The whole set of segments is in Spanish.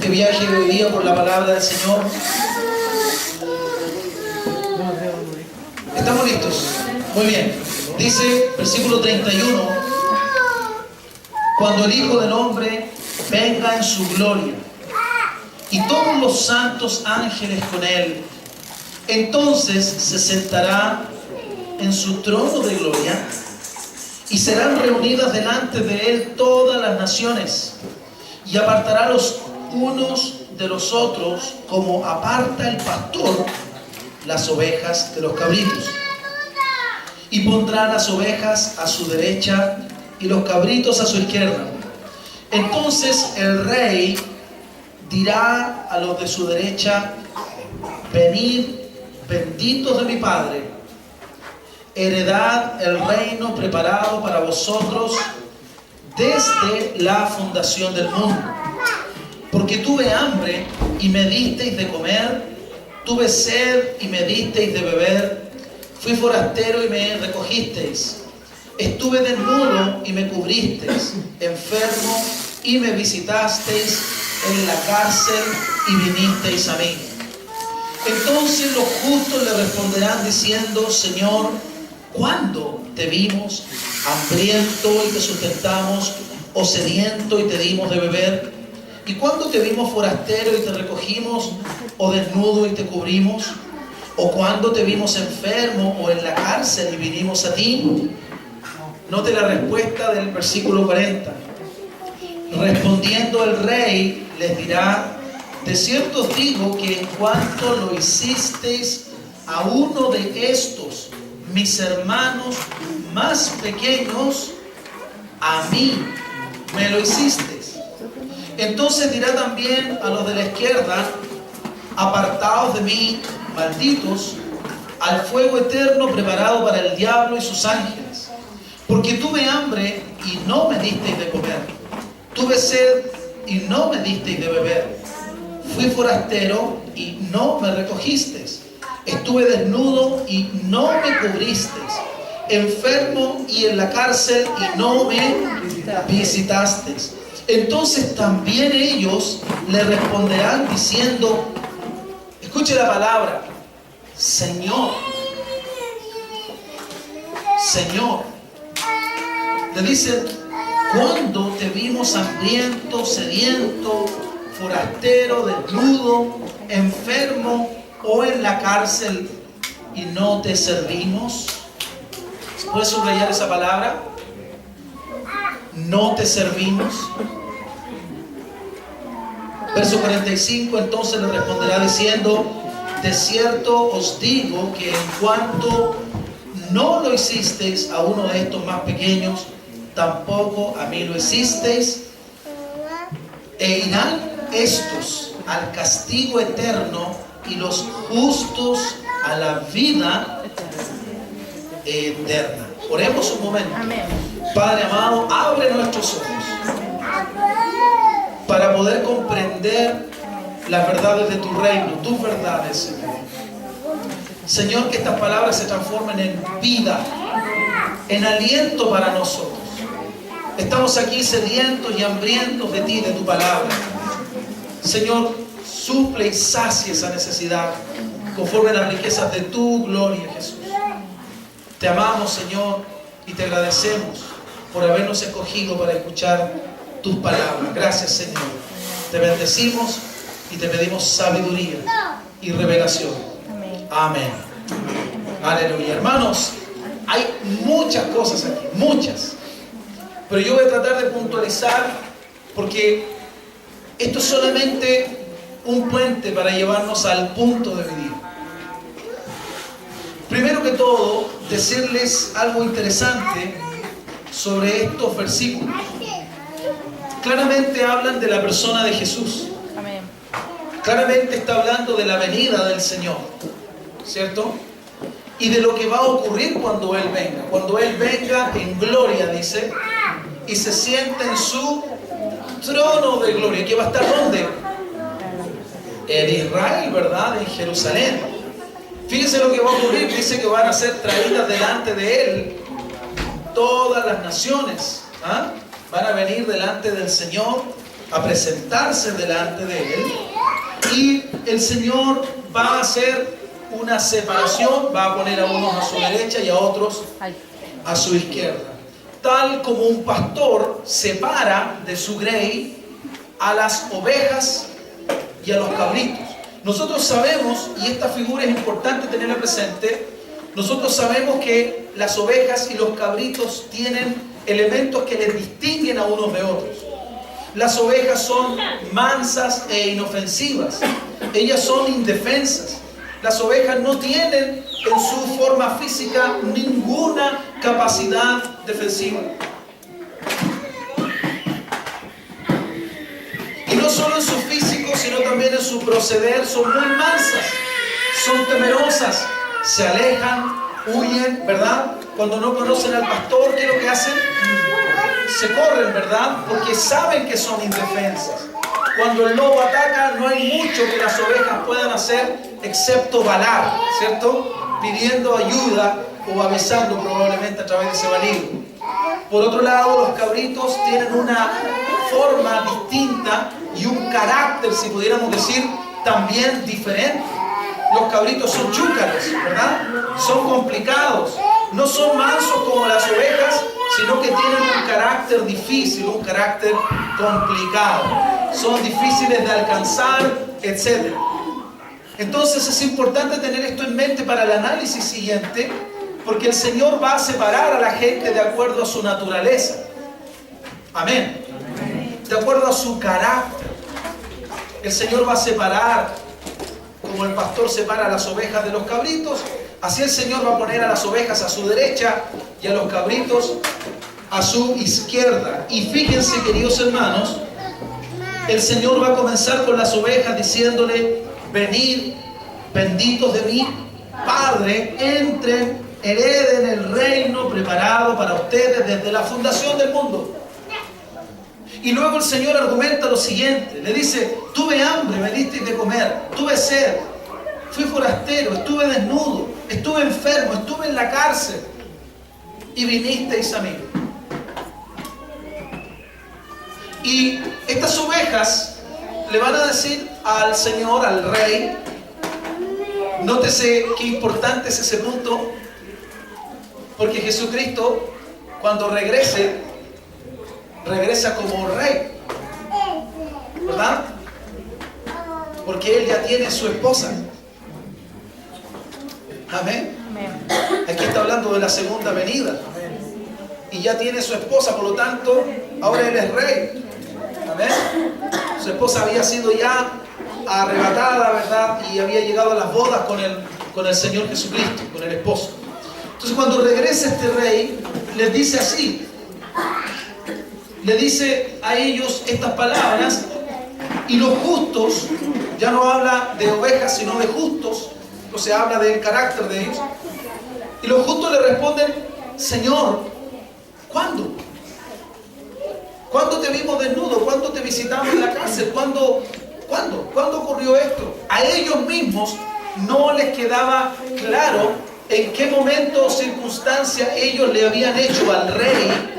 este viaje de hoy día por la palabra del Señor. ¿Estamos listos? Muy bien. Dice, versículo 31, cuando el Hijo del Hombre venga en su gloria y todos los santos ángeles con él, entonces se sentará en su trono de gloria y serán reunidas delante de él todas las naciones, y apartará los unos de los otros como aparta el pastor las ovejas de los cabritos, y pondrá las ovejas a su derecha y los cabritos a su izquierda. Entonces el rey dirá a los de su derecha: venid, benditos de mi Padre, heredad el reino preparado para vosotros desde la fundación del mundo. Porque tuve hambre y me disteis de comer, tuve sed y me disteis de beber, fui forastero y me recogisteis, estuve desnudo y me cubristeis, enfermo y me visitasteis, en la cárcel y vinisteis a mí. Entonces los justos le responderán diciendo: Señor, ¿cuándo te vimos hambriento y te sustentamos, o sediento y te dimos de beber? ¿Y cuándo te vimos forastero y te recogimos, o desnudo y te cubrimos? ¿O cuándo te vimos enfermo o en la cárcel y vinimos a ti? Note la respuesta del versículo 40. Respondiendo el rey les dirá: de cierto os digo que en cuanto lo hicisteis a uno de estos mis hermanos más pequeños, a mí me lo hicisteis. Entonces dirá también a los de la izquierda: apartaos de mí, malditos, al fuego eterno preparado para el diablo y sus ángeles. Porque tuve hambre y no me disteis de comer, tuve sed y no me disteis de beber, fui forastero y no me recogisteis, estuve desnudo y no me cubristeis, enfermo y en la cárcel y no me visitasteis. Entonces también ellos le responderán diciendo, escuche la palabra, Señor, Señor. Le dicen: ¿cuándo te vimos hambriento, sediento, forastero, desnudo, enfermo o en la cárcel y no te servimos? ¿Puedes subrayar esa palabra? No te servimos. Verso 45, entonces le responderá diciendo: de cierto os digo que en cuanto no lo hicisteis a uno de estos más pequeños, tampoco a mí lo hicisteis. E irán estos al castigo eterno y los justos a la vida eterna. Oremos un momento. Amén. Padre amado, abre nuestros ojos para poder comprender las verdades de tu reino, tus verdades, Señor. Señor, que estas palabras se transformen en vida, en aliento para nosotros. Estamos aquí sedientos y hambrientos de ti, de tu palabra. Señor, suple y sacia esa necesidad conforme a las riquezas de tu gloria, Jesús. Te amamos, Señor, y te agradecemos por habernos escogido para escuchar tus palabras. Gracias, Señor. Te bendecimos y te pedimos sabiduría y revelación. Amén. Aleluya. Hermanos, hay muchas cosas aquí, muchas. Pero yo voy a tratar de puntualizar porque esto es solamente un puente para llevarnos al punto de vivir. Primero que todo, decirles algo interesante sobre estos versículos. Claramente hablan de la persona de Jesús. Amén. Claramente está hablando de la venida del Señor, ¿cierto? Y de lo que va a ocurrir cuando Él venga. Cuando Él venga en gloria, dice, y se siente en su trono de gloria. ¿Que va a estar dónde? En Israel, ¿verdad? En Jerusalén. Fíjense lo que va a ocurrir. Dice que van a ser traídas delante de Él todas las naciones. ¿Ah? Van a venir delante del Señor a presentarse delante de Él, y el Señor va a hacer una separación, va a poner a unos a su derecha y a otros a su izquierda. Tal como un pastor separa de su grey a las ovejas y a los cabritos. Nosotros sabemos, y esta figura es importante tenerla presente, nosotros sabemos que las ovejas y los cabritos tienen elementos que les distinguen a unos de otros. Las ovejas son mansas e inofensivas. Ellas son indefensas. Las ovejas no tienen en su forma física ninguna capacidad defensiva. Y no solo en su físico, sino también en su proceder, son muy mansas, son temerosas, se alejan, huyen, ¿verdad? Cuando no conocen al pastor, ¿qué es lo que hacen? Se corren, ¿verdad? Porque saben que son indefensas. Cuando el lobo ataca, no hay mucho que las ovejas puedan hacer excepto balar, ¿cierto? Pidiendo ayuda o avisando probablemente a través de ese balido. Por otro lado, los cabritos tienen una forma distinta y un carácter, si pudiéramos decir, también diferente. Los cabritos son chúcaros, ¿verdad? Son complicados. No son mansos como las ovejas, sino que tienen un carácter difícil, un carácter complicado. Son difíciles de alcanzar, etc. Entonces es importante tener esto en mente para el análisis siguiente, porque el Señor va a separar a la gente de acuerdo a su naturaleza. Amén. De acuerdo a su carácter. El Señor va a separar, como el pastor separa a las ovejas de los cabritos, así el Señor va a poner a las ovejas a su derecha y a los cabritos a su izquierda. Y fíjense, queridos hermanos, el Señor va a comenzar con las ovejas diciéndole: venid, benditos de mi Padre, entren, hereden el reino preparado para ustedes desde la fundación del mundo. Y luego el Señor argumenta lo siguiente, le dice: tuve hambre, me disteis de comer, tuve sed, fui forastero, estuve desnudo, estuve enfermo, estuve en la cárcel y vinisteis a mí. Y estas ovejas le van a decir al Señor, al Rey, nótese qué importante es ese punto, porque Jesucristo, cuando regrese, regresa como Rey, ¿verdad? Porque Él ya tiene su esposa. Amén. Aquí está hablando de la segunda venida. Y ya tiene su esposa, por lo tanto, ahora Él es Rey. Amén. Su esposa había sido ya arrebatada, ¿verdad? Y había llegado a las bodas con el Señor Jesucristo, con el esposo. Entonces, cuando regresa este Rey, les dice así. Le dice a ellos estas palabras, y los justos, ya no habla de ovejas, sino de justos, o sea, habla del carácter de ellos. Y los justos le responden: Señor, ¿cuándo? ¿Cuándo te vimos desnudo? ¿Cuándo te visitamos en la cárcel? ¿Cuándo ocurrió esto? A ellos mismos no les quedaba claro en qué momento o circunstancia ellos le habían hecho al Rey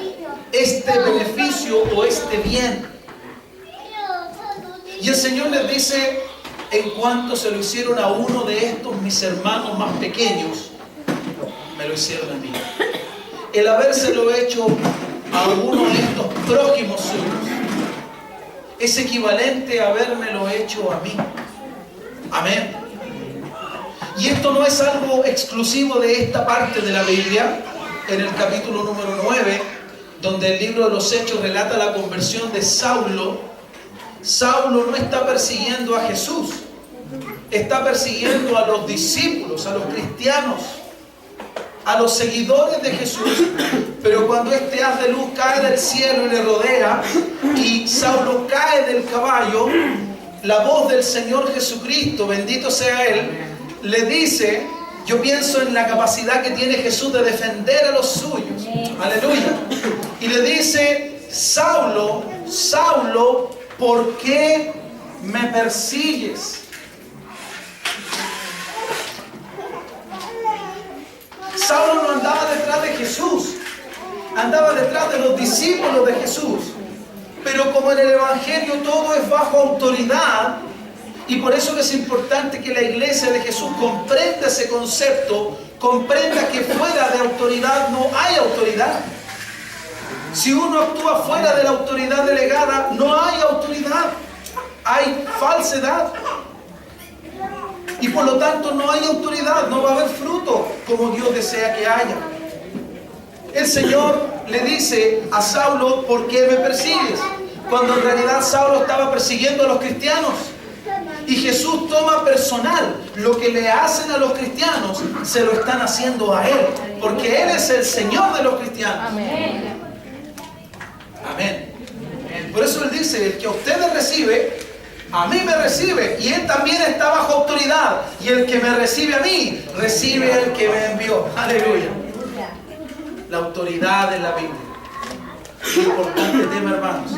este beneficio o este bien. Y el Señor les dice: en cuanto se lo hicieron a uno de estos mis hermanos más pequeños, me lo hicieron a mí. El habérselo hecho a uno de estos prójimos suyos es equivalente a habérmelo hecho a mí. Amén. Y esto no es algo exclusivo de esta parte de la Biblia. En el capítulo número 9, donde el libro de los Hechos relata la conversión de Saulo, Saulo no está persiguiendo a Jesús, está persiguiendo a los discípulos, a los cristianos, a los seguidores de Jesús. Pero cuando este haz de luz cae del cielo y le rodea, y Saulo cae del caballo, la voz del Señor Jesucristo, bendito sea Él, le dice: yo pienso en la capacidad que tiene Jesús de defender a los suyos. Aleluya. Y le dice: Saulo, Saulo, ¿por qué me persigues? Saulo no andaba detrás de Jesús, andaba detrás de los discípulos de Jesús. Pero como en el Evangelio todo es bajo autoridad, y por eso es importante que la iglesia de Jesús comprenda ese concepto, comprenda que fuera de autoridad no hay autoridad. Si uno actúa fuera de la autoridad delegada, no hay autoridad, hay falsedad. Y por lo tanto no hay autoridad, no va a haber fruto como Dios desea que haya. El Señor le dice a Saulo, ¿por qué me persigues? Cuando en realidad Saulo estaba persiguiendo a los cristianos. Y Jesús toma personal lo que le hacen a los cristianos, se lo están haciendo a Él, porque Él es el Señor de los cristianos. Amén. Amén. Por eso Él dice, el que a ustedes recibe, a mí me recibe, y Él también está bajo autoridad, y el que me recibe a mí, recibe al que me envió. Aleluya. La autoridad en la Biblia. Es un importante tema, hermanos.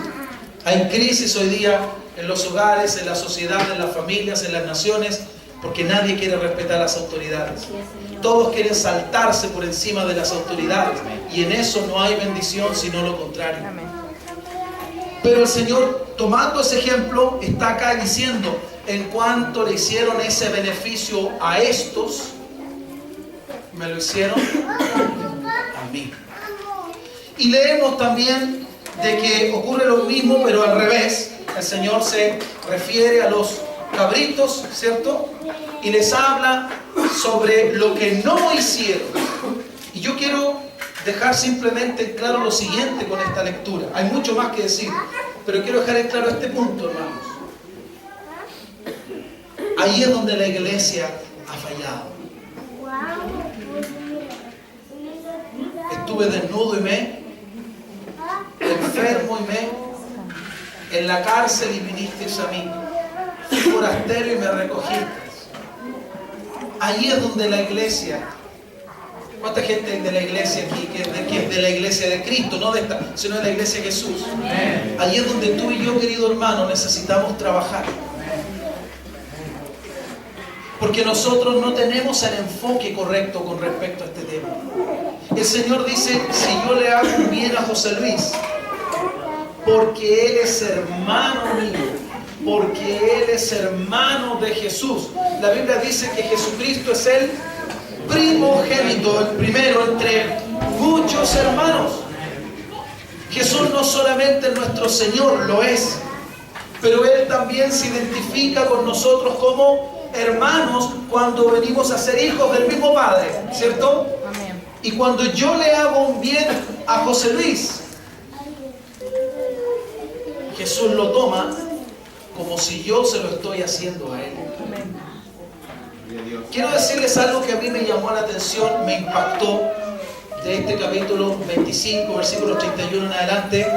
Hay crisis hoy día en los hogares, en la sociedad, en las familias, en las naciones, porque nadie quiere respetar las autoridades. Todos quieren saltarse por encima de las autoridades, y en eso no hay bendición, sino lo contrario. Pero el Señor, tomando ese ejemplo, está acá diciendo, en cuanto le hicieron ese beneficio a estos, me lo hicieron a mí. Y leemos también de que ocurre lo mismo, pero al revés. El Señor se refiere a los cabritos, ¿cierto? Y les habla sobre lo que no hicieron. Y yo quiero dejar simplemente en claro lo siguiente con esta lectura. Hay mucho más que decir, pero quiero dejar en claro este punto, hermanos. Ahí es donde la iglesia ha fallado. Estuve desnudo y enfermo y en la cárcel y vinisteis a mí. Fui forastero y me recogiste. Ahí es donde la iglesia. ¿Cuánta gente hay de la iglesia aquí que es de la iglesia de Cristo? No de esta, sino de la iglesia de Jesús. Amén. Ahí es donde tú y yo, querido hermano, necesitamos trabajar. Porque nosotros no tenemos el enfoque correcto con respecto a este tema. El Señor dice, si yo le hago un bien a José Luis, porque él es hermano mío, porque él es hermano de Jesús. La Biblia dice que Jesucristo es el primogénito, el primero entre muchos hermanos. Jesús no solamente nuestro Señor, lo es, pero Él también se identifica con nosotros como hermanos cuando venimos a ser hijos del mismo Padre, ¿cierto? Amén. Y cuando yo le hago un bien a José Luis, Jesús lo toma como si yo se lo estoy haciendo a Él. Quiero decirles algo que a mí me llamó la atención, me impactó, de este capítulo 25, versículos 31 en adelante,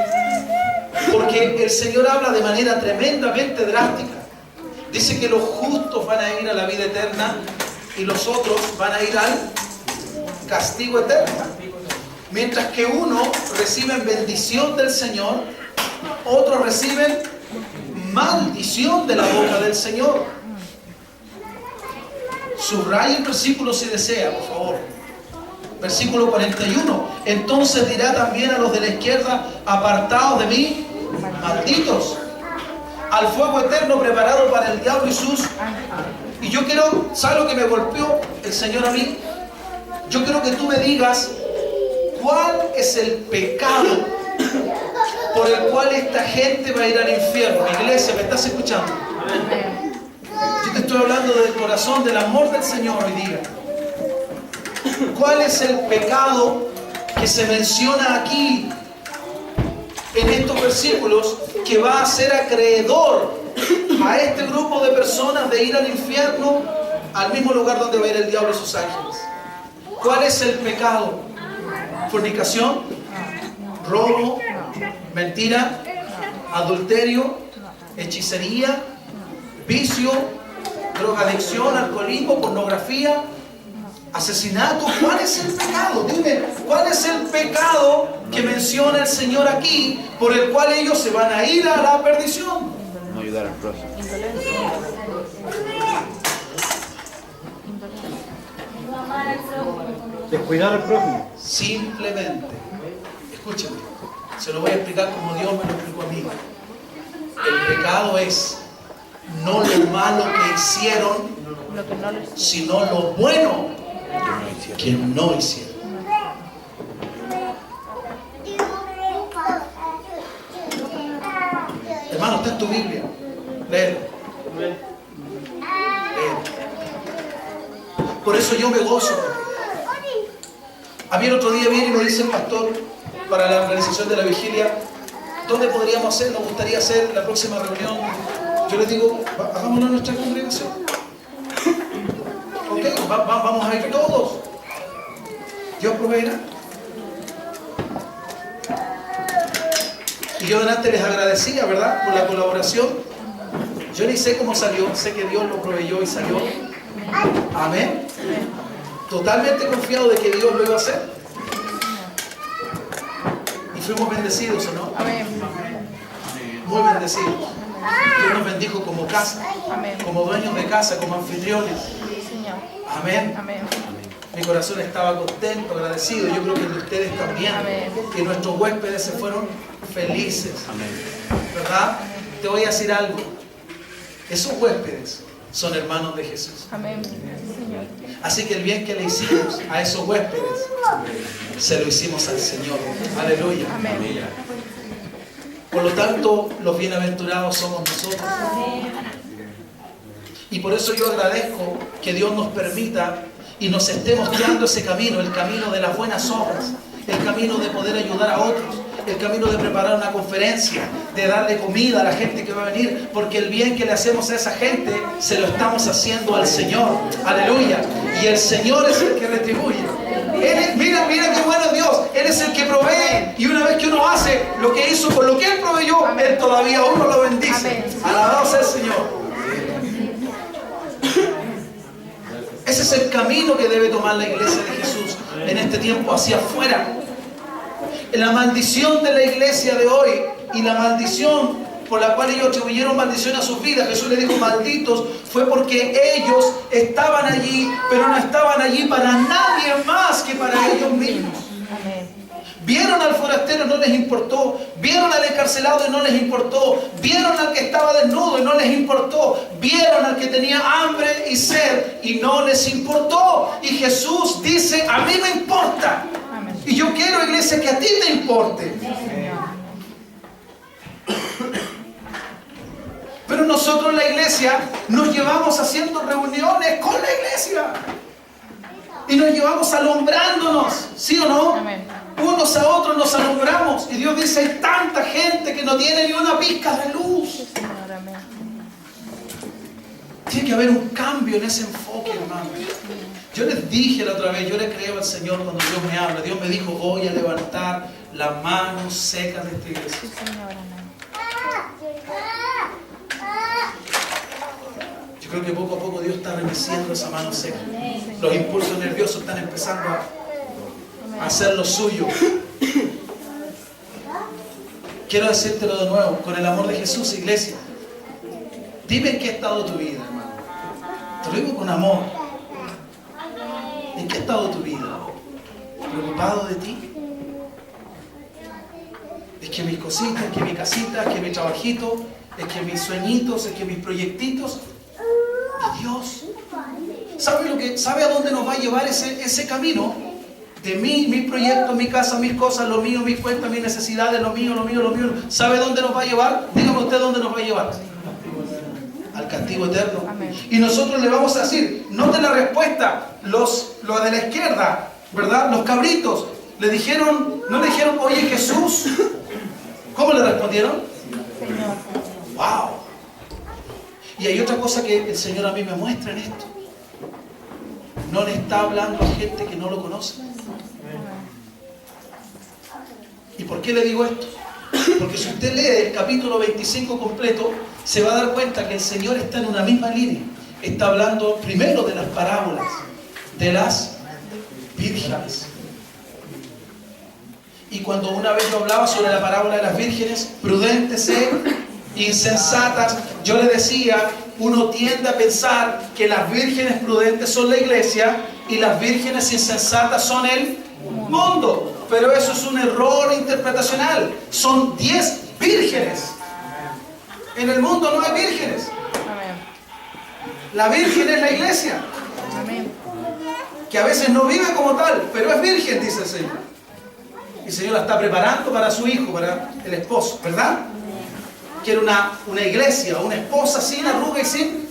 porque el Señor habla de manera tremendamente drástica. Dice que los justos van a ir a la vida eterna y los otros van a ir al castigo eterno. Mientras que uno reciben bendición del Señor, otros reciben maldición de la boca del Señor. Subraya el versículo si desea, por favor. Versículo 41. Entonces dirá también a los de la izquierda, apartados de mí, malditos, al fuego eterno preparado para el diablo y sus... Y yo quiero, ¿sabes lo que me golpeó el Señor a mí? Yo quiero que tú me digas, ¿cuál es el pecado por el cual esta gente va a ir al infierno? Iglesia, ¿me estás escuchando? Yo te estoy hablando del corazón, del amor del Señor hoy día. ¿Cuál es el pecado que se menciona aquí en estos versículos que va a ser acreedor a este grupo de personas de ir al infierno, al mismo lugar donde va a ir el diablo y sus ángeles? ¿Cuál es el pecado? ¿Fornicación? ¿Robo? ¿Mentira? ¿Adulterio? ¿Hechicería? ¿Vicio? ¿Drogadicción? ¿Alcoholismo? ¿Pornografía? ¿Asesinato? ¿Cuál es el pecado? Dime, ¿cuál es el pecado que menciona el Señor aquí por el cual ellos se van a ir a la perdición? No ayudar al próximo. Descuidar al prójimo. Simplemente, escúchame, Se lo voy a explicar como Dios me lo explicó a mí. El pecado es no lo malo que hicieron, sino lo bueno que no hicieron. Hermano, está en tu Biblia. Léelo. Por eso yo me gozo. A mí el otro día viene y me dice el pastor para la organización de la vigilia, ¿dónde podríamos hacer? Nos gustaría hacer la próxima reunión. Yo les digo, hagámoslo en nuestra congregación. Ok, vamos a ir todos. Dios proveerá. Y yo delante les agradecía, ¿verdad? Por la colaboración. Yo ni sé cómo salió, sé que Dios lo proveyó y salió. Amén. Totalmente confiado de que Dios lo iba a hacer. Y fuimos bendecidos, ¿o no? Amén. Muy bendecidos. Dios nos bendijo como casa, como dueños de casa, como anfitriones. Amén. Amén. Mi corazón estaba contento, agradecido. Yo creo que de ustedes también. Amén. Que nuestros huéspedes se fueron felices. ¿Verdad? Te voy a decir algo. Esos huéspedes son hermanos de Jesús. Amén. Así que el bien que le hicimos a esos huéspedes, se lo hicimos al Señor. Aleluya. Amén. Por lo tanto, los bienaventurados somos nosotros. Y por eso yo agradezco que Dios nos permita y nos esté mostrando ese camino, el camino de las buenas obras, el camino de poder ayudar a otros, el camino de preparar una conferencia, de darle comida a la gente que va a venir, porque el bien que le hacemos a esa gente, se lo estamos haciendo al Señor. Aleluya. Y el Señor es el que retribuye. Mira qué bueno es Dios. Él es el que provee. Y una vez que uno hace lo que hizo con lo que Él proveyó, Él todavía a uno lo bendice. Alabado sea el Señor. Ese es el camino que debe tomar la iglesia de Jesús en este tiempo hacia afuera. La maldición de la iglesia de hoy y la maldición por la cual ellos atribuyeron maldición a sus vidas, Jesús les dijo malditos, fue porque ellos estaban allí, pero no estaban allí para nadie más que para ellos mismos. Vieron al forastero y no les importó. Vieron al encarcelado y no les importó. Vieron al que estaba desnudo y no les importó. Vieron al que tenía hambre y sed y no les importó. Y Jesús dice, a mí me importa. Y yo quiero, iglesia, que a ti te importe. Pero nosotros, la iglesia, nos llevamos haciendo reuniones con la iglesia. Y nos llevamos alumbrándonos, ¿sí o no? Amén. Unos a otros nos alumbramos. Y Dios dice, hay tanta gente que no tiene ni una pizca de luz. Tiene que haber un cambio en ese enfoque, hermano. Yo les dije la otra vez, yo le creo al Señor cuando Dios me habla. Dios me dijo, voy a levantar las manos secas de esta iglesia. Yo creo que poco a poco Dios está remeciendo esa mano seca. Los impulsos nerviosos están empezando a hacer lo suyo. Quiero decírtelo de nuevo, con el amor de Jesús, iglesia. Dime en qué estado tu vida, hermano. Te lo digo con amor. ¿En qué estado tu vida? ¿Preocupado de ti? Es que mis cositas, es que mi casita, es que mi trabajito, es que mis sueñitos, es que mis proyectitos. Y Dios, ¿sabe a dónde nos va a llevar ese camino? De mí, mis proyectos, mi casa, mis cosas, lo mío, mis cuentas, mis necesidades, lo mío. ¿Sabe dónde nos va a llevar? Dígame usted dónde nos va a llevar. Al castigo eterno. Amén. Y nosotros le vamos a decir, note la respuesta, los de la izquierda, ¿verdad? Los cabritos, no le dijeron, oye Jesús. ¿Cómo le respondieron? Señor. ¡Wow! Y hay otra cosa que el Señor a mí me muestra en esto. No le está hablando a gente que no lo conoce. ¿Y por qué le digo esto? Porque si usted lee el capítulo 25 completo, se va a dar cuenta que el Señor está en una misma línea. Está hablando primero de las parábolas, de las vírgenes. Y cuando una vez yo hablaba sobre la parábola de las vírgenes, prudentes, insensatas, yo le decía, uno tiende a pensar que las vírgenes prudentes son la iglesia y las vírgenes insensatas son el mundo. Pero eso es un error interpretacional. Son 10 vírgenes. En el mundo no hay vírgenes. La virgen es la iglesia. Que a veces no vive como tal, pero es virgen, dice el Señor. Y el Señor la está preparando para su hijo, para el esposo, ¿verdad? Quiere una iglesia, una esposa sin arruga y sin...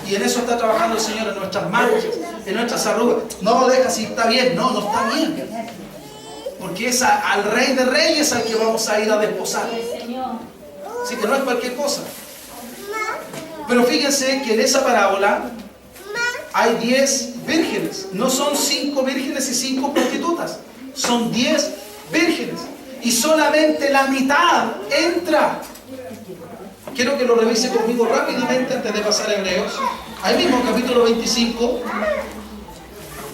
Y en eso está trabajando el Señor, en nuestras manchas, en nuestras arrugas. No, deja si está bien. No, no está bien. Porque es al Rey de Reyes al que vamos a ir a desposar. Así que no es cualquier cosa. Pero fíjense que en esa parábola hay 10 vírgenes. No son 5 vírgenes y 5 prostitutas. Son 10 vírgenes. Y solamente la mitad entra. Quiero que lo revise conmigo rápidamente antes de pasar a Hebreos. Ahí mismo, capítulo 25.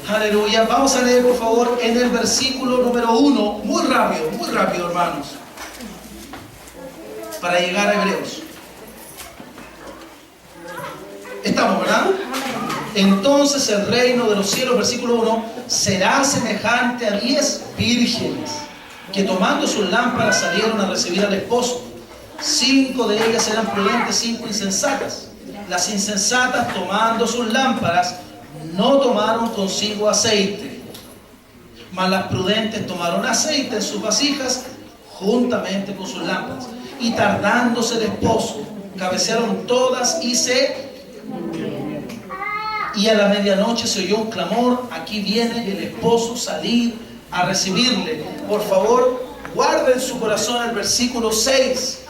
Aleluya. Vamos a leer, por favor, en el versículo número 1. Muy rápido, hermanos. Para llegar a Hebreos. Estamos, ¿verdad? Entonces el reino de los cielos, versículo 1, será semejante a 10 vírgenes que tomando sus lámparas salieron a recibir al esposo. 5 de ellas eran prudentes, 5 insensatas. Las insensatas, tomando sus lámparas, no tomaron consigo aceite, mas las prudentes tomaron aceite en sus vasijas juntamente con sus lámparas. Y tardándose el esposo, cabecearon todas y a la medianoche se oyó un clamor: aquí viene el esposo, salir a recibirle. Por favor, guarden en su corazón el versículo 6.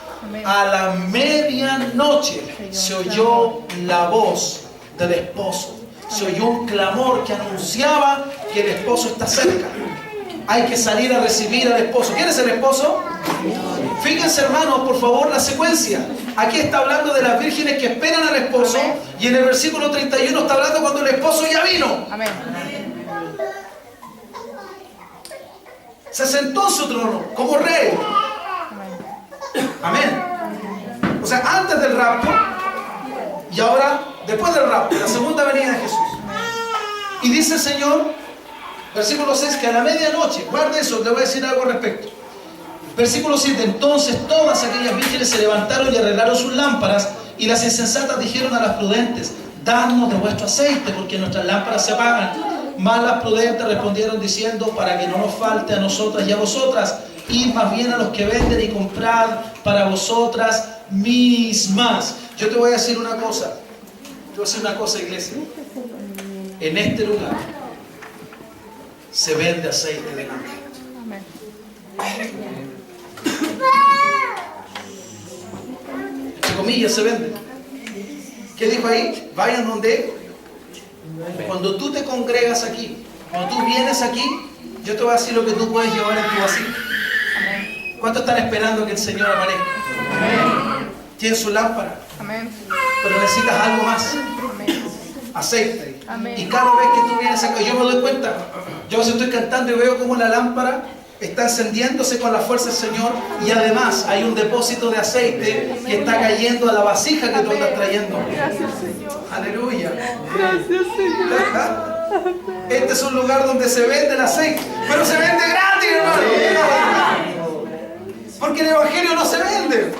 A la medianoche se oyó la voz del esposo. Se oyó un clamor que anunciaba que el esposo está cerca. Hay que salir a recibir al esposo. ¿Quién es el esposo? Fíjense, hermanos, por favor, la secuencia. Aquí está hablando de las vírgenes que esperan al esposo. Y en el versículo 31 está hablando cuando el esposo ya vino. Amén. Se sentó en su trono como rey. Amén. O sea, antes del rapto y ahora después del rapto, la segunda venida de Jesús. Y dice el Señor, versículo 6, que a la medianoche, guarda eso, le voy a decir algo al respecto. Versículo 7, entonces todas aquellas vírgenes se levantaron y arreglaron sus lámparas, y las insensatas dijeron a las prudentes: dadnos de vuestro aceite, porque nuestras lámparas se apagan. Mas las prudentes respondieron diciendo: para que no nos falte a nosotras y a vosotras, id más bien a los que venden y comprad para vosotras mismas. Yo te voy a decir una cosa. Te voy a decir una cosa, iglesia. En este lugar se vende aceite de cambio. Entre comillas, se vende. ¿Qué dijo ahí? Vayan donde. Cuando tú te congregas aquí, cuando tú vienes aquí, yo te voy a decir lo que tú puedes llevar en tu vasija. ¿Cuántos están esperando que el Señor aparezca? Tienes su lámpara. Pero necesitas algo más. Aceite. Y cada vez que tú vienes acá, yo me doy cuenta. Yo a veces estoy cantando y veo como la lámpara está encendiéndose con la fuerza del Señor, y además hay un depósito de aceite que está cayendo a la vasija que tú andas trayendo. Gracias, Señor. Aleluya. Gracias, Señor. Este es un lugar donde se vende el aceite, pero se vende gratis, hermano. Porque el evangelio no se vende.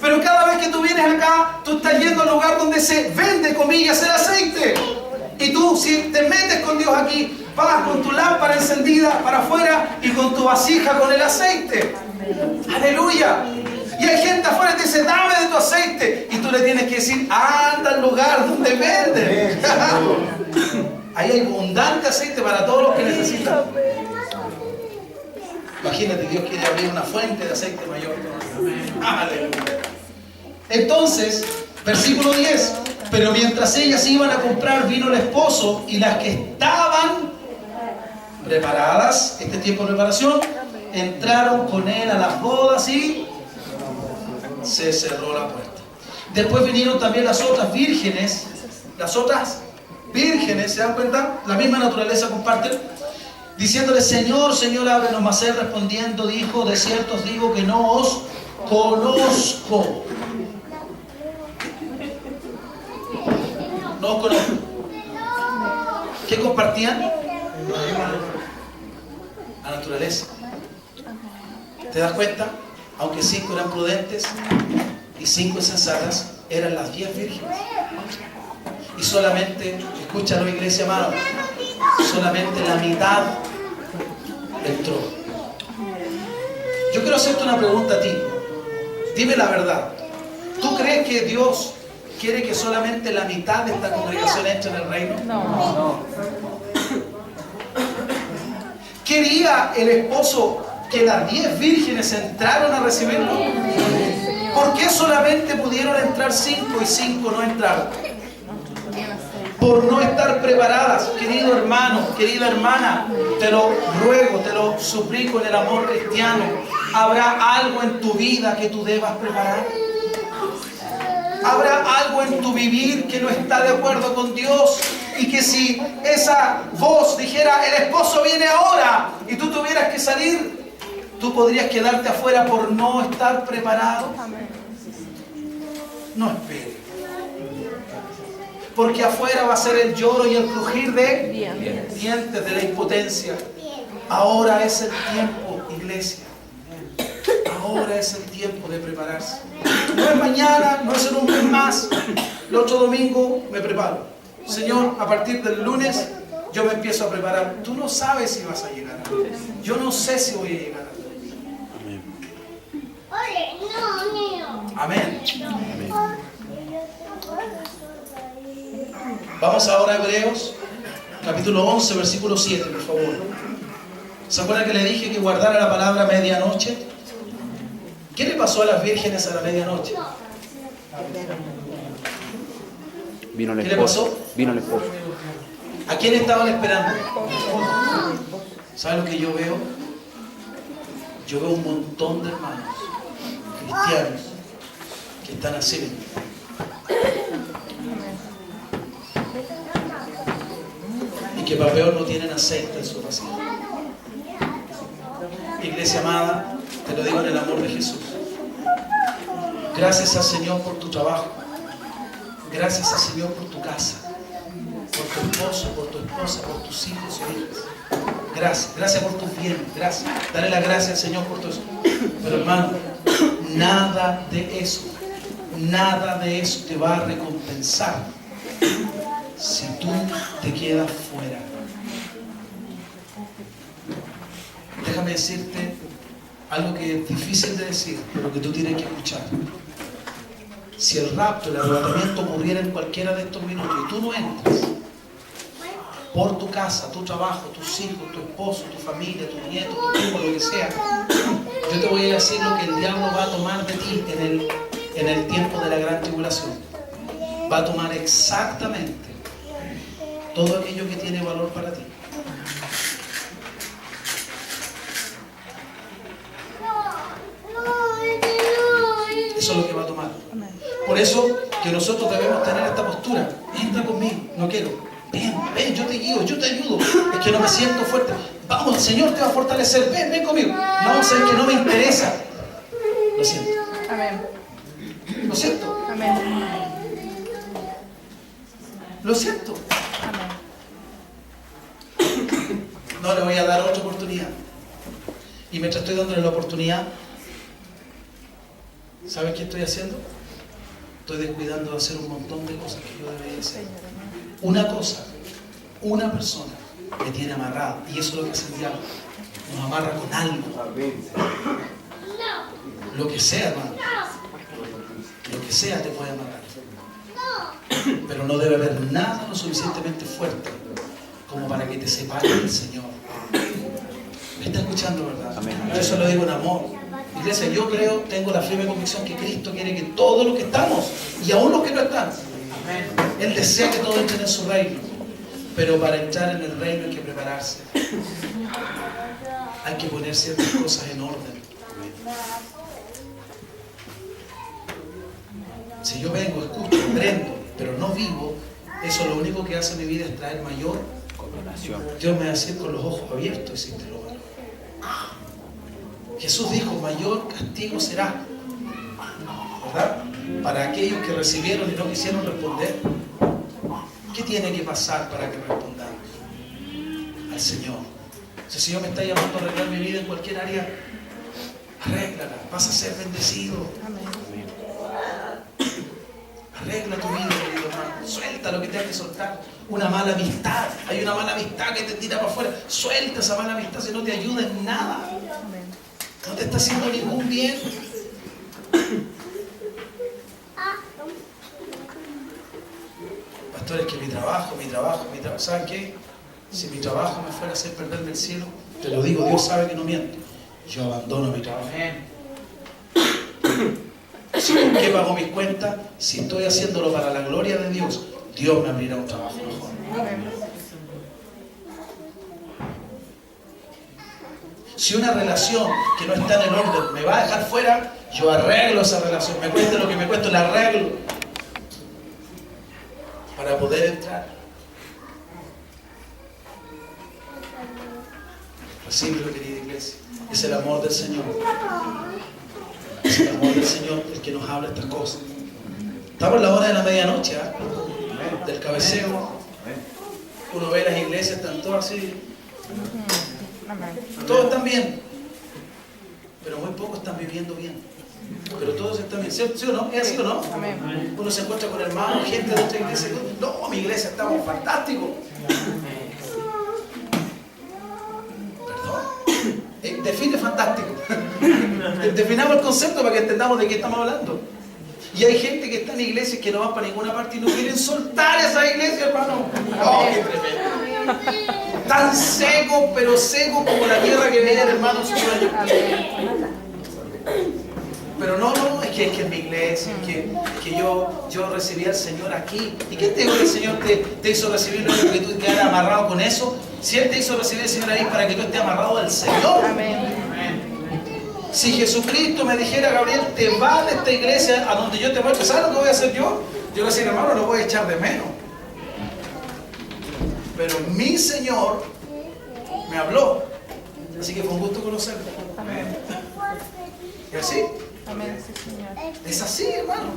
Pero cada vez que tú vienes acá, tú estás yendo al lugar donde se vende, comillas, el aceite. Y tú, si te metes con Dios aquí, vas con tu lámpara encendida para afuera y con tu vasija con el aceite. Aleluya. Y hay gente afuera que te dice: dame de tu aceite. Y tú le tienes que decir: anda al lugar donde venden. Ahí hay abundante aceite para todos los que necesitan. Imagínate, Dios quiere abrir una fuente de aceite mayor. Aleluya. Entonces, versículo 10. Pero mientras ellas iban a comprar, vino el esposo, y las que estaban preparadas, este tiempo de preparación, entraron con él a las bodas y se cerró la puerta. Después vinieron también las otras vírgenes. Las otras vírgenes, ¿se dan cuenta? La misma naturaleza comparten, diciéndole: Señor, Señor, ábrenos. Mas él respondiendo dijo: de cierto os digo que no os conozco. No os conozco. ¿Qué compartían? naturaleza. ¿Te das cuenta? Aunque 5 eran prudentes y 5 sensatas, eran las 10 vírgenes. Y solamente, escúchalo iglesia amada, solamente la mitad entró. Yo quiero hacerte una pregunta a ti. Dime la verdad. ¿Tú crees que Dios quiere que solamente la mitad de esta congregación entre en el reino? No. ¿Quería el esposo que las 10 vírgenes entraron a recibirlo? ¿Por qué solamente pudieron entrar 5 y 5 no entraron? Por no estar preparadas. Querido hermano, querida hermana, te lo ruego, te lo suplico en el amor cristiano. ¿Habrá algo en tu vida que tú debas preparar? ¿Habrá algo en tu vivir que no está de acuerdo con Dios? Y que si esa voz dijera, el esposo viene ahora, y tú tuvieras que salir, tú podrías quedarte afuera por no estar preparado. No esperes. Porque afuera va a ser el lloro y el crujir de dientes, de la impotencia. Ahora es el tiempo, iglesia. Ahora es el tiempo de prepararse. No es mañana, no es en un mes más. El otro domingo me preparo. Señor, a partir del lunes yo me empiezo a preparar. Tú no sabes si vas a llegar. Yo no sé si voy a llegar. Amén. Vamos ahora a Hebreos, capítulo 11, versículo 7, por favor. ¿Se acuerdan que le dije que guardara la palabra medianoche? ¿Qué le pasó a las vírgenes a la medianoche? Vino el ¿Qué le esposo. pasó? Vino el esposo. ¿A quién estaban esperando? ¿Saben lo que yo veo? Yo veo un montón de hermanos cristianos que están así. Y que para peor no tienen aceite en su vasija. Iglesia amada, te lo digo en el amor de Jesús. Gracias al Señor por tu trabajo. Gracias al Señor por tu casa, por tu esposo, por tu esposa, por tus hijos y hijas. Gracias, gracias por tus bienes, gracias. Dale las gracias al Señor por todo eso. Pero hermano, nada de eso te va a recompensar si tú te quedas fuera. Déjame decirte algo que es difícil de decir, pero que tú tienes que escuchar. Si el rapto, el arrebatamiento ocurriera en cualquiera de estos minutos y tú no entras por tu casa, tu trabajo, tus hijos, tu esposo, tu familia, tu nieto, tu primo, lo que sea, yo te voy a decir lo que el diablo va a tomar de ti en el tiempo de la gran tribulación. Va a tomar exactamente todo aquello que tiene valor para ti. Eso es lo que va a tomar. Por eso que nosotros debemos tener esta postura. Entra conmigo, no quiero. Ven, yo te guío, yo te ayudo. Es que no me siento fuerte. Vamos, el Señor te va a fortalecer. Ven conmigo. No, sé que no me interesa. Lo siento. Amén. Lo siento. Amén. Lo siento. Amén. No le voy a dar otra oportunidad. Y mientras estoy dándole la oportunidad, ¿sabes qué estoy haciendo? Estoy descuidando de hacer un montón de cosas que yo debería hacer. Una cosa, una persona me tiene amarrado, y eso es lo que hace el diablo. Nos amarra con algo. Lo que sea, hermano. Lo que sea te puede amarrar. Pero no debe haber nada lo suficientemente fuerte como para que te separe del Señor. ¿Me está escuchando, verdad? Amén. Yo eso lo digo en amor. Iglesia, yo creo, tengo la firme convicción que Cristo quiere que todos los que estamos, y aún los que no están, Él desea que todos entren en su reino. Pero para entrar en el reino hay que prepararse. Hay que poner ciertas cosas en orden. Si yo vengo, escucho, aprendo, pero no vivo, eso lo único que hace a mi vida es traer mayor Condenación. Dios me va a decir con los ojos abiertos, hiciste lo malo. Jesús dijo, mayor castigo será, ¿verdad? Para aquellos que recibieron y no quisieron responder. ¿Qué tiene que pasar para que respondamos? Al Señor. Si el Señor me está llamando a arreglar mi vida en cualquier área, arréglala, vas a ser bendecido. Arregla tu vida, querido hermano. Suelta lo que tengas que soltar. Una mala amistad. Hay una mala amistad que te tira para afuera. Suelta esa mala amistad si no te ayuda en nada. No te está haciendo ningún bien. Pastor, es que mi trabajo. ¿Saben qué? Si mi trabajo me fuera a hacer perderme el cielo, te lo digo, Dios sabe que no miento. Yo abandono mi trabajo. Si ¿con qué pago mis cuentas? Si estoy haciéndolo para la gloria de Dios, Dios me abrirá un trabajo mejor. Si una relación que no está en el orden me va a dejar fuera, yo arreglo esa relación. Me cueste lo que me cueste, la arreglo para poder entrar. Recíbelo, querida iglesia. Es el amor del Señor. Es el amor del Señor el que nos habla estas cosas. Estamos en la hora de la medianoche, ¿eh? Del cabeceo. Uno ve las iglesias, están todas así. Todos están bien, pero muy pocos están viviendo bien. Pero todos están bien, ¿sí o no? ¿Es así o no? Uno se encuentra con hermanos, gente de otra iglesia. No, mi iglesia estamos fantásticos. Perdón. Define fantástico. Definamos el concepto para que entendamos de qué estamos hablando. Y hay gente que está en iglesias que no van para ninguna parte y no quieren soltar esa iglesia, hermano. ¡Oh, qué tremendo! Tan seco, pero seco como la tierra que veía el hermano su sueño. Pero no, es que es mi iglesia, es que yo recibí al Señor aquí. ¿Y qué te dijo que el Señor te hizo recibir para que tú quedaras amarrado con eso? Si Él te hizo recibir al Señor ahí para que tú estés amarrado al Señor. Si Jesucristo me dijera, Gabriel, te vas de esta iglesia a donde yo te voy a ¿sabes lo que voy a hacer yo? Yo voy a decir, hermano, lo voy a echar de menos. Pero mi Señor me habló. Así que fue un gusto conocerlo. Amén. ¿Es así? Amén, sí, Señor. Es así, hermano.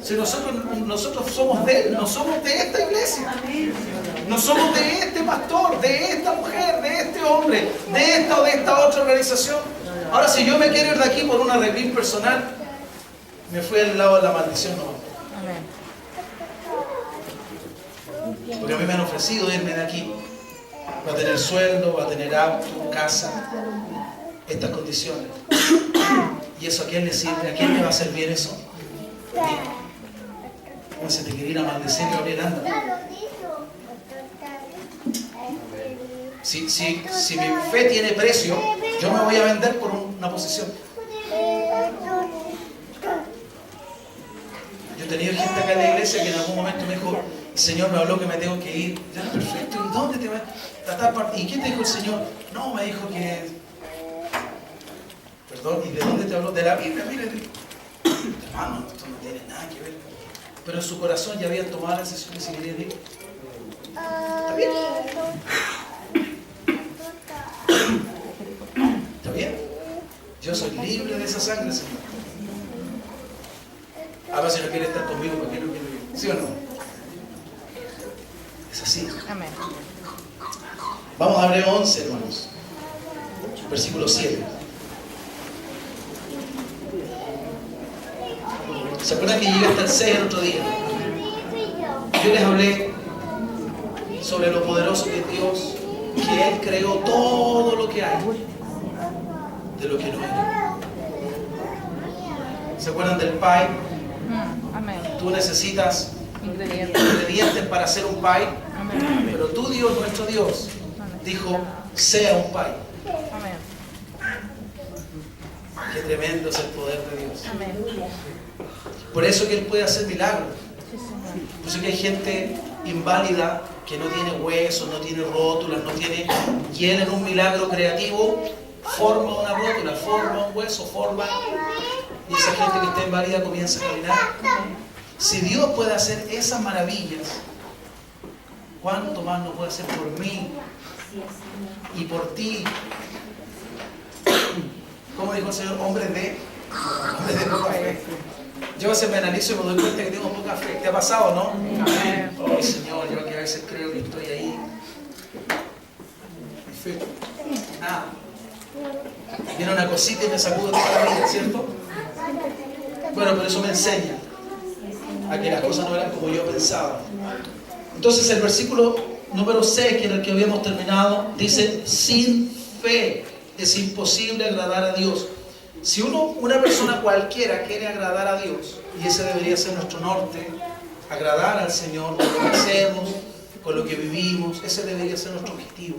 Si nosotros somos de Él, no somos de esta iglesia. No somos de este pastor, de esta mujer, de este hombre, de esta o de esta otra organización. Ahora, si yo me quiero ir de aquí por un arreglín personal, me fui al lado de la maldición. No. Amén. Porque a mí me han ofrecido irme de aquí. Va a tener sueldo, va a tener auto, casa, estas condiciones. ¿Y eso a quién le sirve? ¿A quién le va a servir eso? ¿Cómo se te quiere ir a maldecir, Gabriel? Anda. Si mi fe tiene precio, yo me voy a vender por una posición. Yo he tenido gente acá en la iglesia que en algún momento me dijo, el Señor me habló que me tengo que ir. Ya, perfecto, ¿y dónde te vas? ¿Y qué te dijo el Señor? No, me dijo que... Perdón, ¿y de dónde te habló? De la Biblia, mire. Hermano, esto no tiene nada que ver. Pero en su corazón ya habían tomado la decisión que se querían ir. ¿Está bien? ¿Está bien? Yo soy libre de esa sangre, Señor. Ahora si no quiere estar conmigo, ¿para qué no quiere ir? ¿Sí o no? Es así. Amén. Vamos a Hebreo 11, hermanos. Versículo 7. ¿Se acuerdan que llegué hasta el 6 el otro día? Yo les hablé sobre lo poderoso que es Dios, que Él creó todo lo que hay de lo que no era. ¿Se acuerdan del pie? Amén. Tú necesitas Ingredientes. ingredientes para hacer un pie, Amén. pero tú, Dios, nuestro Dios, dijo, sea un pie. Amén. Qué tremendo es el poder de Dios. Amén. Por eso que Él puede hacer milagros. Sí, Señor. Por eso que hay gente inválida que no tiene huesos, no tiene rótulas, no tiene... Y Él en un milagro creativo forma una rótula, forma un hueso, forma... Y esa gente que está inválida comienza a caminar. Si Dios puede hacer esas maravillas, ¿cuánto más no puede hacer por mí y por ti? ¿Cómo dijo el Señor? Hombres de poca fe. Yo a veces me analizo y me doy cuenta que tengo poca fe. ¿Te ha pasado, no? Oh, Señor, yo que a veces creo que estoy ahí. Mi perfecto. Nada. Viene una cosita y me sacudo toda la vida, ¿cierto? Bueno, pero eso me enseña a que las cosas no eran como yo pensaba. Entonces el versículo número 6, que era el que habíamos terminado, dice: sin fe es imposible agradar a Dios. Si una persona cualquiera quiere agradar a Dios, y ese debería ser nuestro norte, agradar al Señor con lo que hacemos, con lo que vivimos, ese debería ser nuestro objetivo.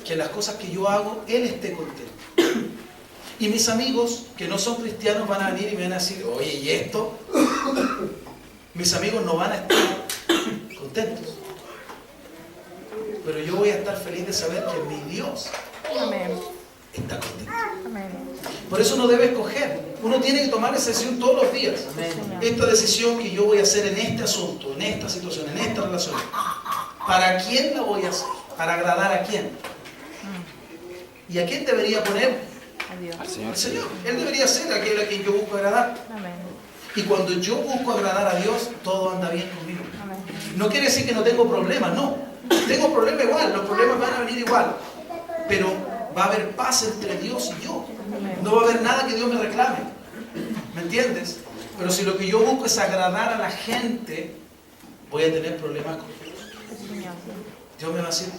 Que las cosas que yo hago, Él esté contento. Y mis amigos que no son cristianos van a venir y me van a decir: oye, ¿y esto? Mis amigos no van a estar contentos. Pero yo voy a estar feliz de saber que mi Dios Amén. está contento. Amén. Por eso no debe escoger. Uno tiene que tomar esa decisión todos los días. Esta decisión que yo voy a hacer en este asunto, en esta situación, en esta relación. ¿Para quién la voy a hacer? ¿Para agradar a quién? ¿Y a quién debería poner? Adiós. Al Señor. Al Señor. Él debería ser aquel a quien yo busco agradar. Amén. Y cuando yo busco agradar a Dios, todo anda bien conmigo. Amén. No quiere decir que no tengo problemas, no. Tengo problemas igual, los problemas van a venir igual. Pero va a haber paz entre Dios y yo. No va a haber nada que Dios me reclame. ¿Me entiendes? Pero si lo que yo busco es agradar a la gente, voy a tener problemas con Dios. Señor. Dios me va a decir: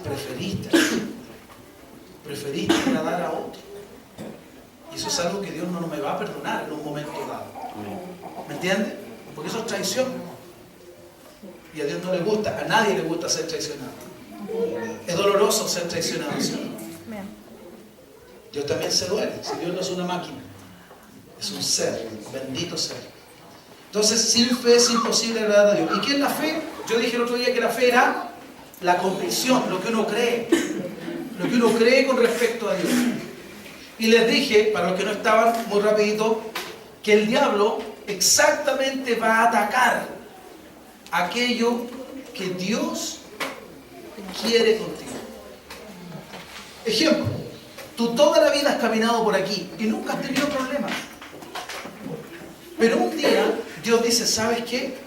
preferiste agradar a otro. Y eso es algo que Dios no me va a perdonar en un momento dado. ¿Me entiendes? Porque eso es traición. Y a Dios no le gusta, a nadie le gusta ser traicionado. Es doloroso ser traicionado, ¿sí? Amén. Dios también se duele. Si Dios no es una máquina, es un ser, un bendito ser. Entonces, sin fe es imposible agradar a Dios. ¿Y qué es la fe? Yo dije el otro día que la fe era la convicción, lo que uno cree. Lo que uno cree con respecto a Dios. Y les dije, para los que no estaban, muy rapidito, que el diablo exactamente va a atacar aquello que Dios quiere contigo. Ejemplo, tú toda la vida has caminado por aquí y nunca has tenido problemas. Pero un día Dios dice: ¿sabes qué?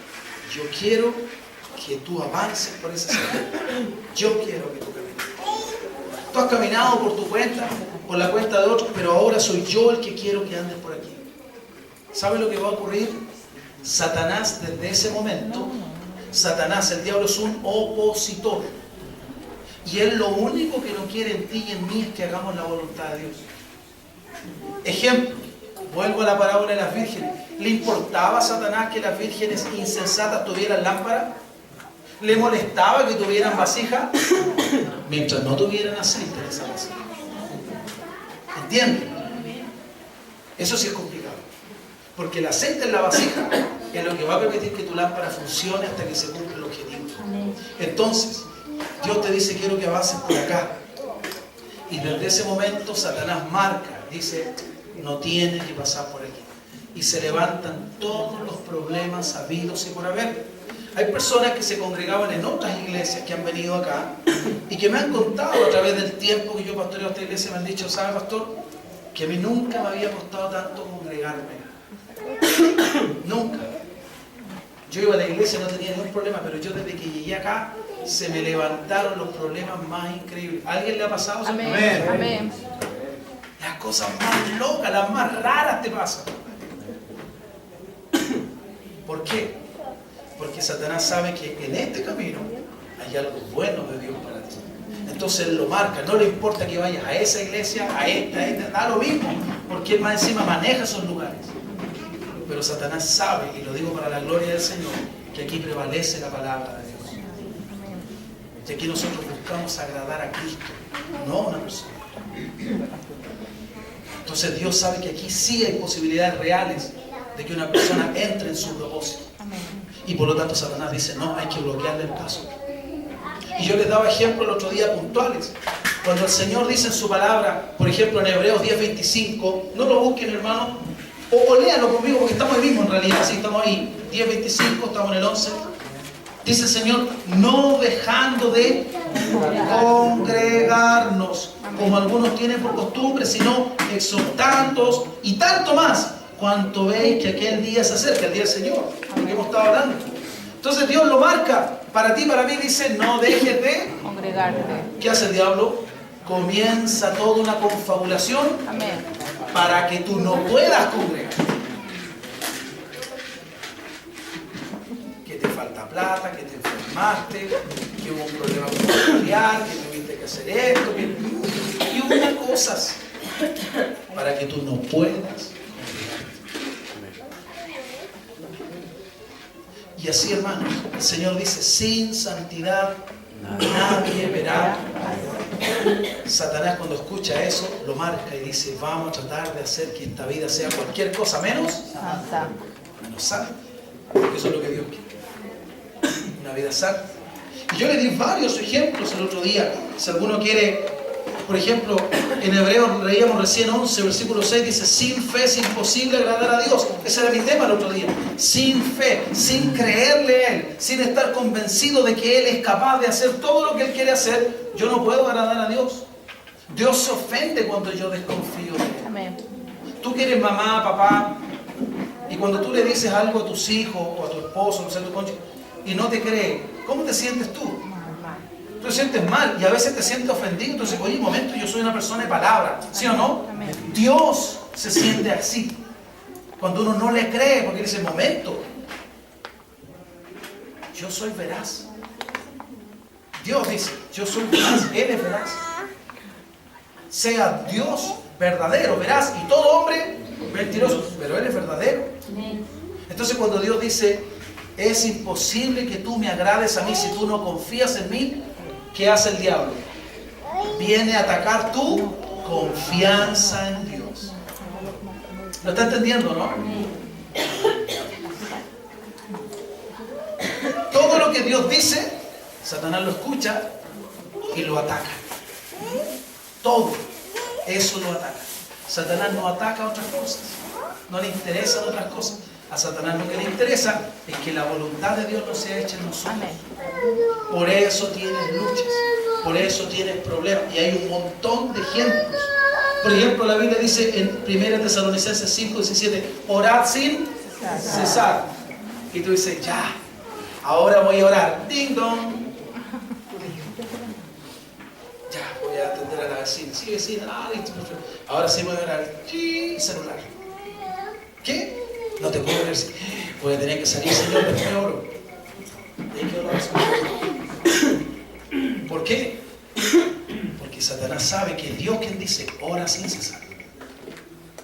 Yo quiero que tú avances por ese sendero. Yo quiero que tú camines. Tú has caminado por tu cuenta, por la cuenta de otros, pero ahora soy yo el que quiero que andes por aquí. ¿Sabe lo que va a ocurrir? Satanás, desde ese momento, Satanás, el diablo, es un opositor. Y él lo único que no quiere en ti y en mí es que hagamos la voluntad de Dios. Ejemplo, vuelvo a la parábola de las vírgenes. ¿Le importaba a Satanás que las vírgenes insensatas tuvieran lámpara? ¿Le molestaba que tuvieran vasija? Mientras no tuvieran aceite en esa vasija. ¿Entienden? Eso sí es complicado. Porque el aceite en la vasija es lo que va a permitir que tu lámpara funcione hasta que se cumpla el objetivo. Entonces, Dios te dice: quiero que avances por acá. Y desde ese momento Satanás marca, dice: no tiene que pasar por aquí. Y se levantan todos los problemas habidos y por haber. Hay personas que se congregaban en otras iglesias que han venido acá y que me han contado a través del tiempo que yo pastoreo esta iglesia, me han dicho: ¿sabe, pastor? Que a mí nunca me había costado tanto congregarme. Nunca. Yo iba a la iglesia, no tenía ningún problema, pero yo desde que llegué acá se me levantaron los problemas más increíbles. ¿A alguien le ha pasado? Amén. Amén. Amén. Las cosas más locas, las más raras te pasan. ¿Por qué? Porque Satanás sabe que en este camino hay algo bueno de Dios para ti. Entonces Él lo marca. No le importa que vayas a esa iglesia, a esta, da lo mismo. Porque Él más encima maneja esos lugares. Pero Satanás sabe, y lo digo para la gloria del Señor, que aquí prevalece la palabra de Dios. Y aquí nosotros buscamos agradar a Cristo, no a una persona. Entonces Dios sabe que aquí sí hay posibilidades reales de que una persona entre en su propósito. Y por lo tanto Satanás dice: no, hay que bloquearle el paso. Y yo les daba ejemplos el otro día puntuales. Cuando el Señor dice en su palabra, por ejemplo en Hebreos 10:25, no lo busquen, hermano, o léanlo conmigo porque estamos ahí mismo en realidad, sí, estamos ahí, 10:25, estamos en el 11. Dice el Señor: no dejando de congregarnos, como algunos tienen por costumbre, sino exhortándoos, y tanto más, cuanto veis que aquel día se acerca, el día del Señor, de que hemos estado hablando. Entonces Dios lo marca para ti, para mí, dice, no dejes de... Congregarte. ¿Qué hace el diablo? Comienza toda una confabulación Amén. para que tú no puedas congregar. Que te falta plata, que te enfermaste, que hubo un problema familiar, que tuviste que hacer esto, y una cosas para que tú no puedas. Y así, hermanos, el Señor dice, sin santidad nadie verá. Satanás, cuando escucha eso, lo marca y dice, vamos a tratar de hacer que esta vida sea cualquier cosa menos Santa. santa. Porque eso es lo que Dios quiere. Una vida santa. Y yo le di varios ejemplos el otro día. Si alguno quiere, por ejemplo, en Hebreos leíamos recién 11, versículo 6, dice, sin fe es imposible agradar a Dios. Ese era mi tema el otro día. Sin fe, sin creerle a Él, sin estar convencido de que Él es capaz de hacer todo lo que Él quiere hacer, yo no puedo agradar a Dios. Dios se ofende cuando yo desconfío de Él. Amén. Tú que eres mamá, papá, y cuando tú le dices algo a tus hijos o a tu esposo, o sea, a tu cónyuge, y no te cree, ¿cómo te sientes tú? Tú te sientes mal y a veces te sientes ofendido. Entonces, oye, un momento, yo soy una persona de palabra, ¿sí o no? Amén. Dios se siente así. Cuando uno no le cree, porque dice, momento, yo soy veraz. Dios dice, yo soy veraz, Él es veraz. Sea Dios verdadero, veraz, y todo hombre mentiroso, pero Él es verdadero. Entonces cuando Dios dice, es imposible que tú me agrades a mí si tú no confías en mí, ¿qué hace el diablo? Viene a atacar tu confianza en Dios. ¿Lo está entendiendo, no? Todo lo que Dios dice, Satanás lo escucha y lo ataca. Todo eso lo ataca. Satanás no ataca otras cosas. No le interesan otras cosas. A Satanás lo que le interesa es que la voluntad de Dios no sea hecha en nosotros. Amén. Por eso tienes luchas, por eso tienes problemas. Y hay un montón de ejemplos. Por ejemplo, la Biblia dice en 1 Tesalonicenses 5:17, orad sin cesar. Y tú dices, ya, ahora voy a orar. Ding dong. Ya, voy a atender a la vecina. Sí, vecina, listo. Ahora sí voy a orar. Sí, celular. ¿Qué? No te puedo ver. Voy a tener que salir, Señor, después me oro. Hay que orar. ¿Por qué? Porque Satanás sabe que es Dios quien dice, ora sin cesar.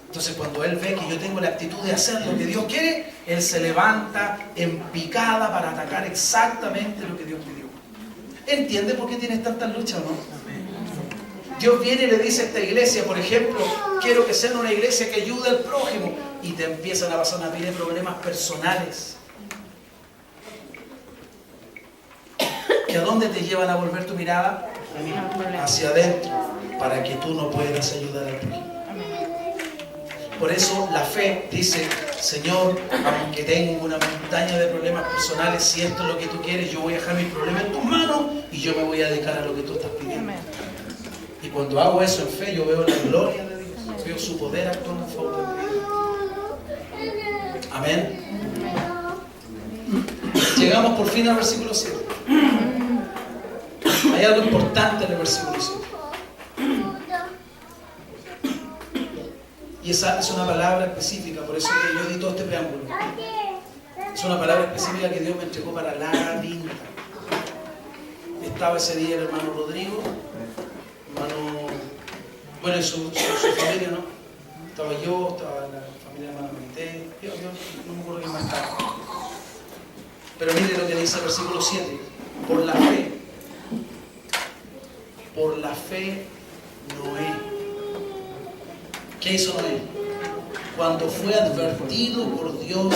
Entonces cuando él ve que yo tengo la actitud de hacer lo que Dios quiere, él se levanta en picada para atacar exactamente lo que Dios pidió. ¿Entiende por qué tienes tantas luchas o no? Dios viene y le dice a esta iglesia, por ejemplo, quiero que sea una iglesia que ayude al prójimo, y te empiezan a pasar una pila de problemas personales. ¿Y a dónde te llevan a volver tu mirada? Hacia adentro, para que tú no puedas ayudar al prójimo. Por eso la fe dice, Señor, aunque tengo una montaña de problemas personales, si esto es lo que tú quieres, yo voy a dejar mis problemas en tus manos y yo me voy a dedicar a lo que tú estás pidiendo. Y cuando hago eso en fe, yo veo la gloria de Dios, veo su poder actuando en favor de mi vida. Amén. Llegamos por fin al versículo 7. Hay algo importante en el versículo 7. Y esa es una palabra específica, por eso que yo di todo este preámbulo. Es una palabra específica que Dios me entregó para la vida. Estaba ese día el hermano Rodrigo, bueno, su familia, ¿no? Estaba yo, estaba la familia de hermano Marité, yo no me acuerdo quién más estaba. Pero mire lo que dice el versículo 7. Por la fe, Noé. ¿Qué hizo Noé? Cuando fue advertido por Dios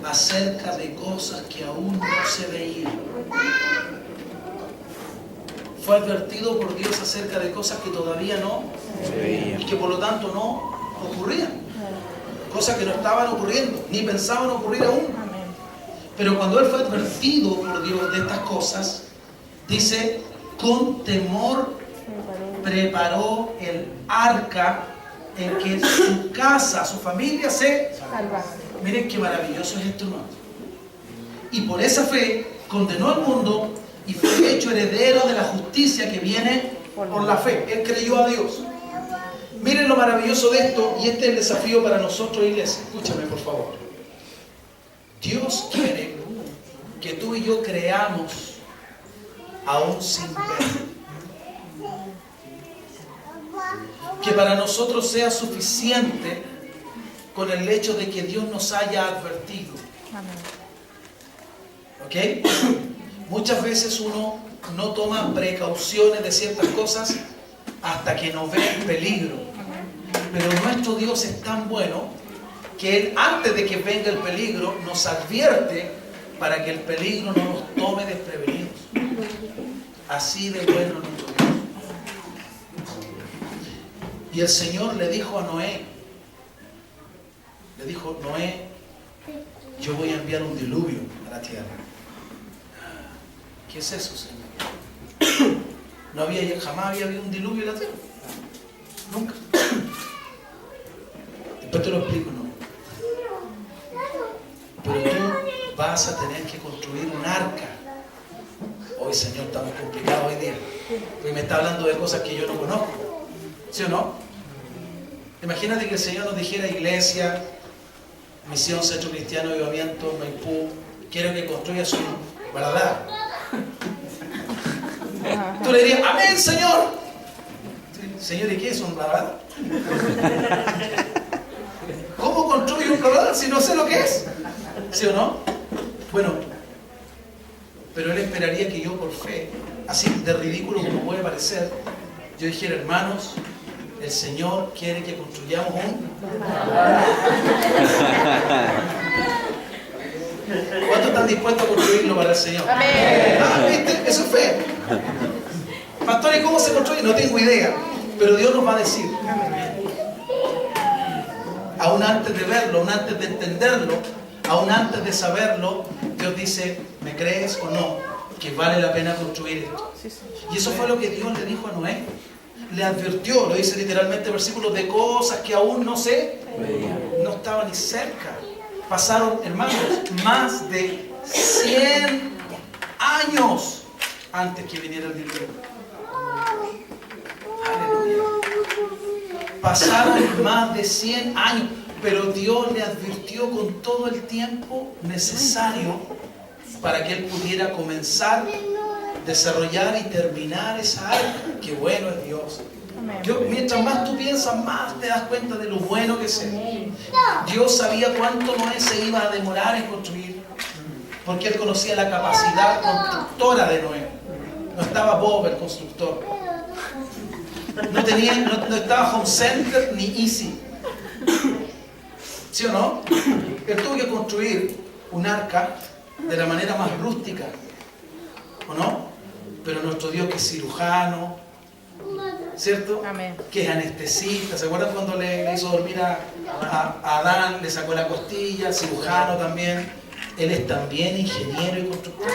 acerca de cosas que aún no se veían. Fue advertido por Dios acerca de cosas que todavía no se veían y que por lo tanto no ocurrían. Cosas que no estaban ocurriendo, ni pensaban ocurrir aún. Pero cuando él fue advertido por Dios de estas cosas, dice, con temor preparó el arca en que su casa, su familia se salva. Miren qué maravilloso es esto, hermano. y por esa fe condenó al mundo y fue hecho heredero de la justicia que viene por la fe. Él creyó a Dios. Miren lo maravilloso de esto, y este es el desafío para nosotros, iglesia. Escúchame, por favor. Dios quiere que tú y yo creamos aún sin ver. Que para nosotros sea suficiente con el hecho de que Dios nos haya advertido. ¿Ok? Muchas veces uno no toma precauciones de ciertas cosas hasta que nos ve el peligro. Pero nuestro Dios es tan bueno que Él, antes de que venga el peligro, nos advierte para que el peligro no nos tome desprevenidos. Así de bueno nuestro Dios. Y el Señor le dijo a Noé, Noé, yo voy a enviar un diluvio a la tierra. ¿Qué es eso, Señor? Jamás había habido un diluvio en la tierra. Nunca. Después te lo explico, ¿no? Pero tú vas a tener que construir un arca. Hoy, Señor, estamos complicados hoy día. Porque me está hablando de cosas que yo no conozco. ¿Sí o no? Imagínate que el Señor nos dijera: iglesia, Misión Centro Cristiano de Avivamiento, Maipú, quiero que construyas un baladar. Tú le dirías: amén, Señor. Señor, ¿y qué es un baladar? ¿Cómo construyo un baladar si no sé lo que es? ¿Sí o no? Bueno, pero Él esperaría que yo, por fe, así de ridículo como puede parecer, yo dijera: hermanos, el Señor quiere que construyamos un... ¿Cuántos están dispuestos a construirlo para el Señor? Amén. ¿Viste? Eso es fe. Pastor, ¿y cómo se construye? No tengo idea, pero Dios nos va a decir. Aún antes de verlo, aún antes de entenderlo, aún antes de saberlo, Dios dice: ¿me crees o no? Que vale la pena construir esto. Y eso fue lo que Dios le dijo a Noé. Le advirtió, lo dice literalmente el versículo, de cosas que aún no estaban ni cerca. Pasaron, hermanos, más de 100 años antes que viniera el diluvio. Aleluya. Pasaron más de 100 años, pero Dios le advirtió con todo el tiempo necesario para que él pudiera comenzar, desarrollar y terminar esa arca. Qué bueno es Dios. Mientras más tú piensas, más te das cuenta de lo bueno que es Él. Dios sabía cuánto Noé se iba a demorar en construir, porque Él conocía la capacidad constructora de Noé. No estaba Bob, el constructor. No estaba Home Center ni Easy. ¿Sí o no? Él tuvo que construir un arca de la manera más rústica, ¿o no? Pero nuestro Dios, que es cirujano, ¿cierto? Amén. Que es anestesista. ¿Se acuerdan cuando le hizo dormir a Adán? Le sacó la costilla, cirujano también. Él es también ingeniero y constructor.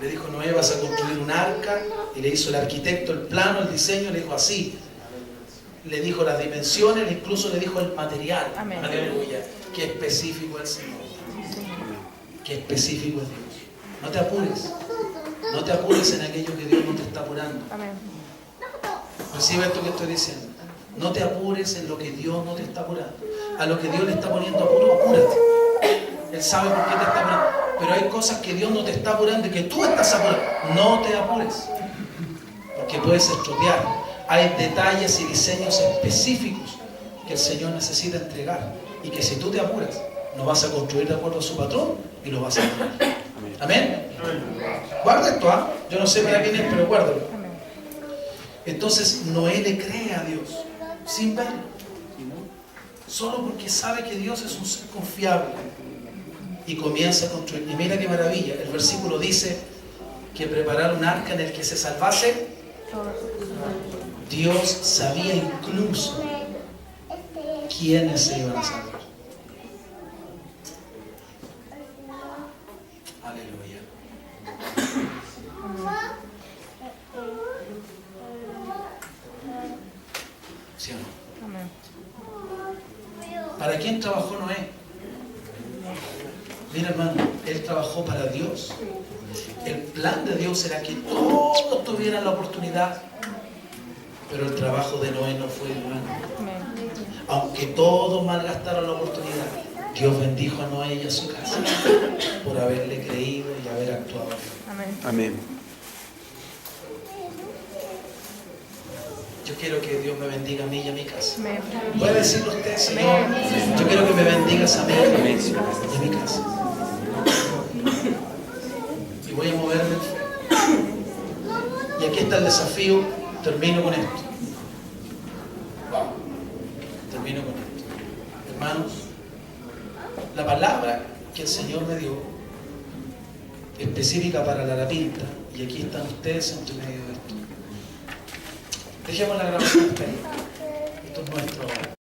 Le dijo: Noé, vas a construir un arca. Y le hizo el arquitecto el plano, el diseño, le dijo así. Le dijo las dimensiones, incluso le dijo el material. Amén. Aleluya. Qué específico es el Señor. Qué específico es Dios. No te apures. No te apures en aquello que Dios no te está apurando. Amén. Recibe esto que estoy diciendo. No te apures en lo que Dios no te está apurando. A lo que Dios le está poniendo apuro, apúrate. Él sabe por qué te está apurando. Pero hay cosas que Dios no te está apurando y que tú estás apurando. No te apures, porque puedes estropear. Hay detalles y diseños específicos que el Señor necesita entregar. Y que si tú te apuras, no vas a construir de acuerdo a su patrón y lo vas a lograr. Amén. Guarda esto, ¿ah? Yo no sé para quién es, pero guárdalo. Entonces Noé le cree a Dios sin verlo, solo porque sabe que Dios es un ser confiable, y comienza a construir. Y mira qué maravilla, el versículo dice que prepararon un arca en el que se salvase. Dios sabía incluso quiénes se iban a salvar. Aleluya. ¿Sí o no? Amén. ¿Para quién trabajó Noé? Mira, hermano, él trabajó para Dios. El plan de Dios era que todos tuvieran la oportunidad, pero el trabajo de Noé no fue en vano. Amén. Aunque todos malgastaron la oportunidad, Dios bendijo a Noé y a su casa por haberle creído y haber actuado. Amén. Amén. Yo quiero que Dios me bendiga a mí y a mi casa. Amén. Puede decirle usted, Señor, yo quiero que me bendigas a mí Amén, Señor. y a mi casa. Y voy a moverme en fe. Y aquí está el desafío. Termino con esto. Termino con esto. Hermanos, la palabra que el Señor me dio, específica para la Lapinta, y aquí están ustedes entre medio de esto. Dejemos la grabación hasta ahí. Esto es nuestro.